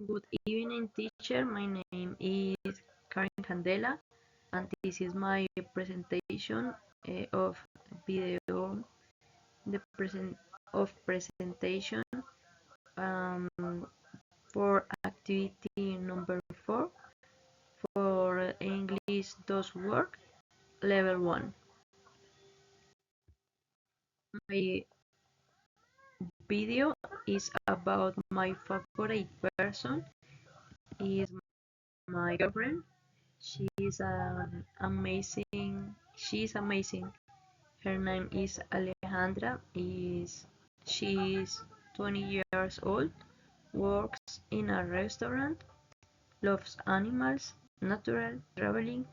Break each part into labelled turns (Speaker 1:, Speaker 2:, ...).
Speaker 1: Good evening, teacher. My name is Karen Candela, and this is my presentation of video, the present of presentation um, for activity number 4 for English does work level 1. My video is about my favorite person is my girlfriend. She's amazing. Her name is Alejandra. She's 20 years old, works in a restaurant, loves animals, natural, traveling,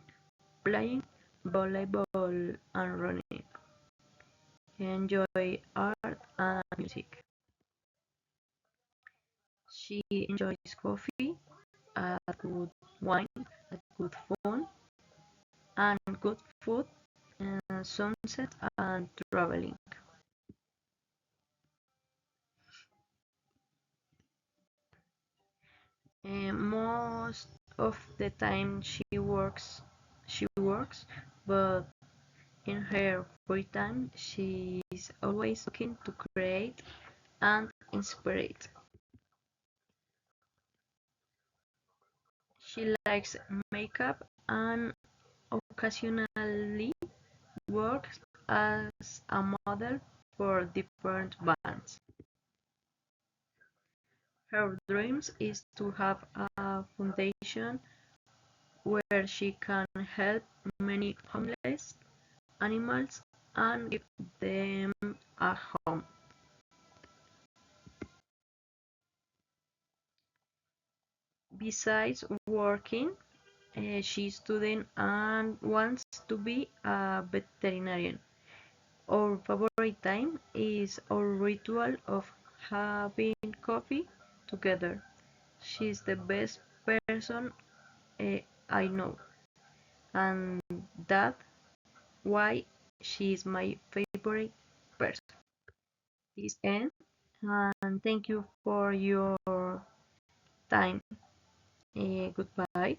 Speaker 1: playing volleyball and running. Enjoy art and music. She enjoys coffee, good wine, good fun, and good food, sunset and traveling. Most of the time she works, but in her free time she is always looking to create and inspire. She likes makeup and occasionally works as a model for different bands. Her dreams is to have a foundation where she can help many homeless animals and give them a home. Besides working, she's studying and wants to be a veterinarian. Our favorite time is our ritual of having coffee together. She's the best person I know, and that's why she's my favorite person. This end, and thank you for your time. Goodbye.